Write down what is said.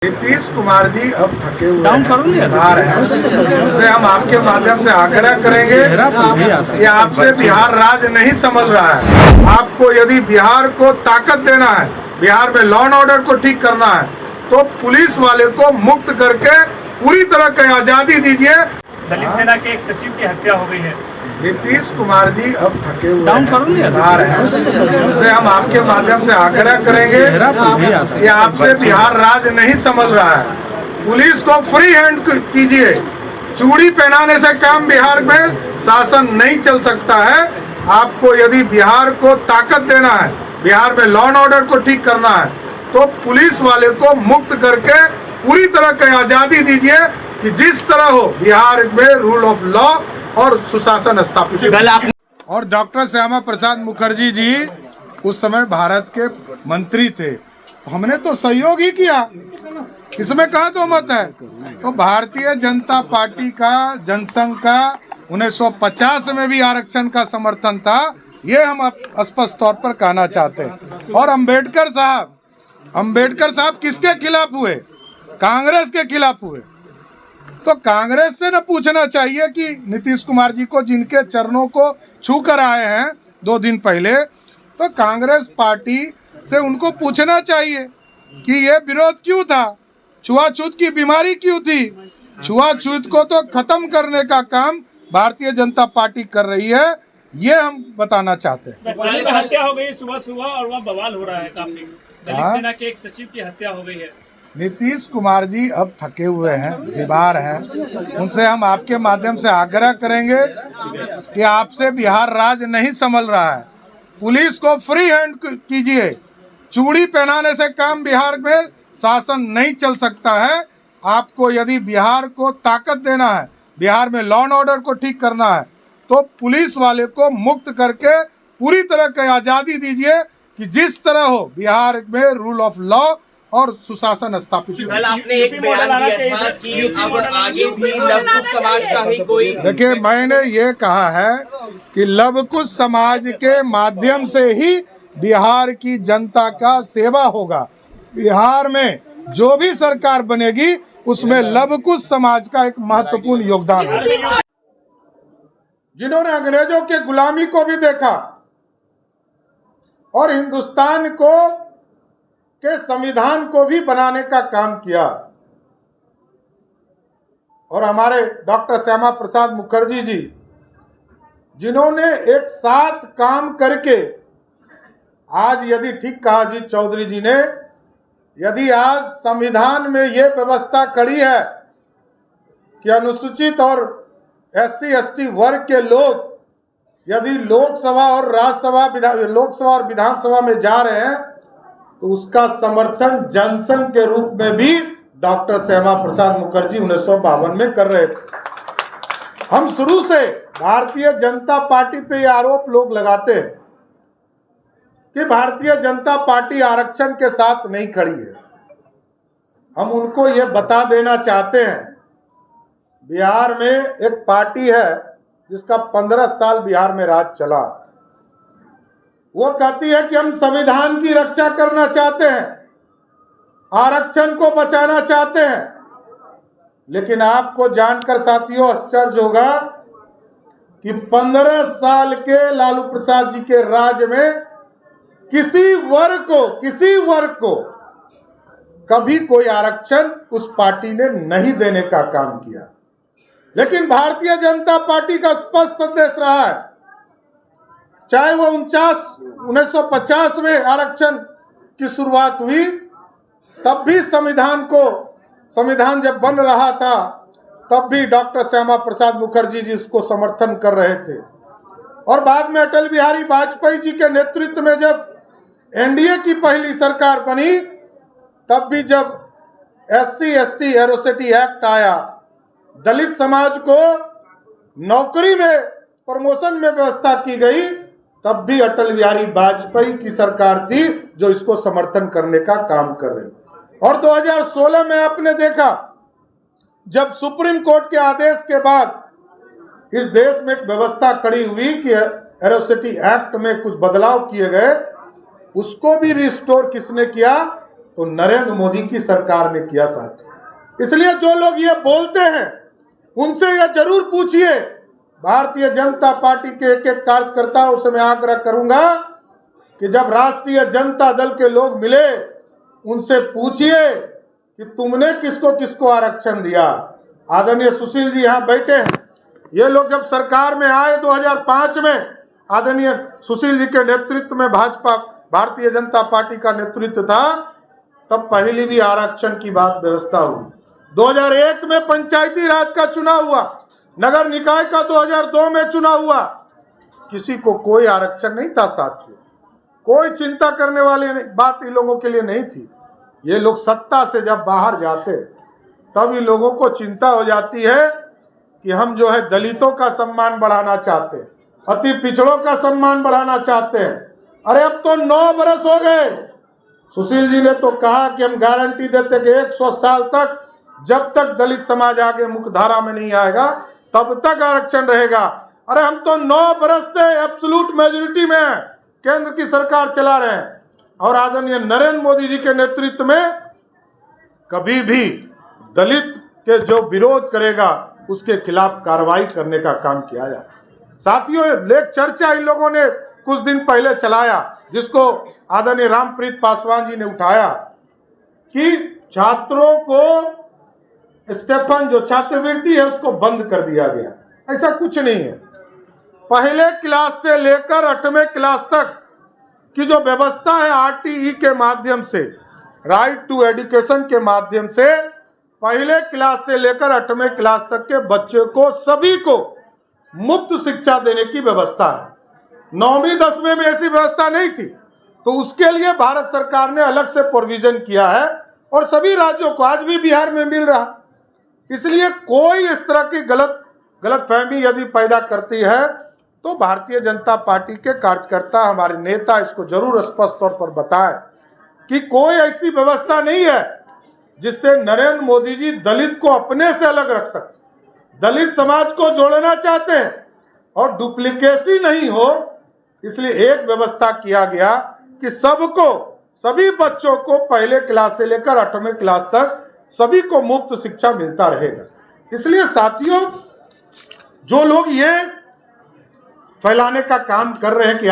नीतीश कुमार जी अब थके हुए बिहार हैं, उनसे हम आपके माध्यम से आग्रह करेंगे कि आपसे बिहार राज्य नहीं संभल रहा है। आपको यदि बिहार को ताकत देना है, बिहार में लॉ एंड ऑर्डर को ठीक करना है, तो पुलिस वाले को मुक्त करके पूरी तरह की आजादी दीजिए। दलित सेना के एक सचिव की हत्या हो गई है। नीतीश कुमार जी अब थके हुए बिहार हैं, उनसे हम आपके माध्यम से आग्रह करेंगे कि आपसे बिहार राज्य नहीं संभल रहा है। पुलिस को फ्री हैंड कीजिए। चूड़ी पहनाने से काम बिहार में शासन नहीं चल सकता है। आपको यदि बिहार को ताकत देना है, बिहार में लॉ एंड ऑर्डर को ठीक करना है, तो पुलिस वाले को मुक्त करके पूरी तरह की आजादी दीजिए कि जिस तरह हो बिहार में रूल ऑफ लॉ और सुशासन स्थापित हो। और डॉक्टर श्यामा प्रसाद मुखर्जी जी उस समय भारत के मंत्री थे, तो हमने तो सहयोग ही किया, इसमें कहाँ तो मत है। तो भारतीय जनता पार्टी का जनसंघ का 1950 में भी आरक्षण का समर्थन था, ये हम स्पष्ट तौर पर कहना चाहते हैं। और अंबेडकर साहब किसके खिलाफ हुए? कांग्रेस के खिलाफ हुए। तो कांग्रेस से न पूछना चाहिए कि नीतीश कुमार जी को, जिनके चरणों को छू कर आए हैं 2 दिन पहले, तो कांग्रेस पार्टी से उनको पूछना चाहिए कि ये विरोध क्यों था, छुआछूत की बीमारी क्यों थी। छुआछूत को तो खत्म करने का काम भारतीय जनता पार्टी कर रही है, ये हम बताना चाहते हैं। हत्या हो गई सुबह और वह बवाल हो रहा है काफी। दलित सेना के एक सचिव की हत्या हो गई है। नीतीश कुमार जी अब थके हुए हैं, बीमार हैं, उनसे हम आपके माध्यम से आग्रह करेंगे कि आपसे बिहार राज्य नहीं संभल रहा है। पुलिस को फ्री हैंड कीजिए। चूड़ी पहनाने से काम बिहार में शासन नहीं चल सकता है। आपको यदि बिहार को ताकत देना है, बिहार में लॉ एंड ऑर्डर को ठीक करना है, तो पुलिस वाले को मुक्त करके पूरी तरह की आजादी दीजिए कि जिस तरह हो बिहार में रूल ऑफ लॉ और सुशासन स्थापित हो। कल आपने एक बयान दिया था कि अब आगे भी लवकुश समाज का ही कोई। देखिए, मैंने ये कहा है कि लवकुश समाज के माध्यम से ही बिहार की जनता का सेवा होगा। बिहार में जो भी सरकार बनेगी उसमें लवकुश समाज का एक महत्वपूर्ण योगदान होगा। जिन्होंने अंग्रेजों के गुलामी को भी देखा और हिंदुस्तान के संविधान को भी बनाने का काम किया, और हमारे डॉक्टर श्यामा प्रसाद मुखर्जी जी, जिन्होंने एक साथ काम करके आज, यदि ठीक कहा जी चौधरी जी ने, यदि आज संविधान में ये व्यवस्था कड़ी है कि अनुसूचित और SC ST वर्ग के लोग यदि लोकसभा और लोकसभा और विधानसभा में जा रहे हैं, तो उसका समर्थन जनसंघ के रूप में भी डॉक्टर श्यामा प्रसाद मुखर्जी 1952 में कर रहे थे। हम शुरू से भारतीय जनता पार्टी पे ये आरोप लोग लगाते हैं कि भारतीय जनता पार्टी आरक्षण के साथ नहीं खड़ी है। हम उनको ये बता देना चाहते हैं, बिहार में एक पार्टी है जिसका 15 साल बिहार में राज चला। वो कहती है कि हम संविधान की रक्षा करना चाहते हैं, आरक्षण को बचाना चाहते हैं, लेकिन आपको जानकर साथियों आश्चर्य होगा कि 15 साल के लालू प्रसाद जी के राज में किसी वर्ग को कभी कोई आरक्षण उस पार्टी ने नहीं देने का काम किया। लेकिन भारतीय जनता पार्टी का स्पष्ट संदेश रहा है, चाहे वो 1950 में आरक्षण की शुरुआत हुई, तब भी संविधान जब बन रहा था, तब भी डॉक्टर श्यामा प्रसाद मुखर्जी जी उसको समर्थन कर रहे थे। और बाद में अटल बिहारी वाजपेयी जी के नेतृत्व में जब NDA की पहली सरकार बनी, तब भी जब SC ST एट्रोसिटी एक्ट आया, दलित समाज को नौकरी में प्रमोशन में व्यवस्था की गई, तब भी अटल बिहारी वाजपेयी की सरकार थी जो इसको समर्थन करने का काम कर रही। और 2016 में आपने देखा, जब सुप्रीम कोर्ट के आदेश के बाद इस देश में एक व्यवस्था खड़ी हुई कि एट्रोसिटी एक्ट में कुछ बदलाव किए गए, उसको भी रिस्टोर किसने किया? तो नरेंद्र मोदी की सरकार ने किया साथियों। इसलिए जो लोग ये बोलते हैं उनसे यह जरूर पूछिए, भारतीय जनता पार्टी के एक एक कार्यकर्ताओं से मैं आग्रह करूंगा कि जब राष्ट्रीय जनता दल के लोग मिले उनसे पूछिए कि तुमने किसको किसको आरक्षण दिया। आदरणीय सुशील जी यहाँ बैठे हैं, ये लोग जब सरकार में आए 2005 में, आदरणीय सुशील जी के नेतृत्व में भाजपा भारतीय जनता पार्टी का नेतृत्व था, तब पहली भी आरक्षण की बात व्यवस्था हुई। 2001 में पंचायती राज का चुनाव हुआ, नगर निकाय का 2002 में चुनाव हुआ, किसी को कोई आरक्षण नहीं था साथियों। कोई चिंता करने वाली बात इन लोगों के लिए नहीं थी। ये लोग सत्ता से जब बाहर जाते तब इन लोगों को चिंता हो जाती है कि हम जो है दलितों का सम्मान बढ़ाना चाहते हैं, अति पिछड़ों का सम्मान बढ़ाना चाहते हैं। अरे अब तो 9 बरस हो गए। सुशील जी ने तो कहा कि हम गारंटी देते कि 100 साल तक जब तक दलित समाज आगे मुख्यधारा में नहीं आएगा तब तक आरक्षण रहेगा। अरे हम तो 9 बरस से एब्सोल्यूट मेजोरिटी में केंद्र की सरकार चला रहे हैं और आदरणीय नरेंद्र मोदी जी के नेतृत्व में कभी भी दलित के जो विरोध करेगा उसके खिलाफ कार्रवाई करने का काम किया जाए। साथियों, एक चर्चा इन लोगों ने कुछ दिन पहले चलाया जिसको आदरणीय रामप्रीत पासवान जी ने उठाया कि छात्रों को स्टेफन जो छात्रवृत्ति है उसको बंद कर दिया गया। ऐसा कुछ नहीं है। पहले क्लास से लेकर 8वें क्लास तक की जो व्यवस्था है RTE के माध्यम से, राइट टू एजुकेशन के माध्यम से, पहले क्लास से लेकर 8वें क्लास तक के बच्चे को सभी को मुफ्त शिक्षा देने की व्यवस्था है। 9वीं 10वीं में ऐसी व्यवस्था नहीं थी, तो उसके लिए भारत सरकार ने अलग से प्रोविजन किया है और सभी राज्यों को आज भी बिहार में मिल रहा। इसलिए कोई इस तरह की गलतफहमी यदि पैदा करती है तो भारतीय जनता पार्टी के कार्यकर्ता, हमारे नेता इसको जरूर स्पष्ट तौर पर बताएं कि कोई ऐसी व्यवस्था नहीं है जिससे नरेंद्र मोदी जी दलित को अपने से अलग रख सकते। दलित समाज को जोड़ना चाहते हैं और डुप्लीकेसी नहीं हो, इसलिए एक व्यवस्था किया गया कि सबको, सभी बच्चों को पहले क्लास से लेकर 8वें क्लास तक सभी को मुफ्त शिक्षा मिलता रहेगा। इसलिए साथियों, जो लोग ये फैलाने का काम कर रहे हैं कि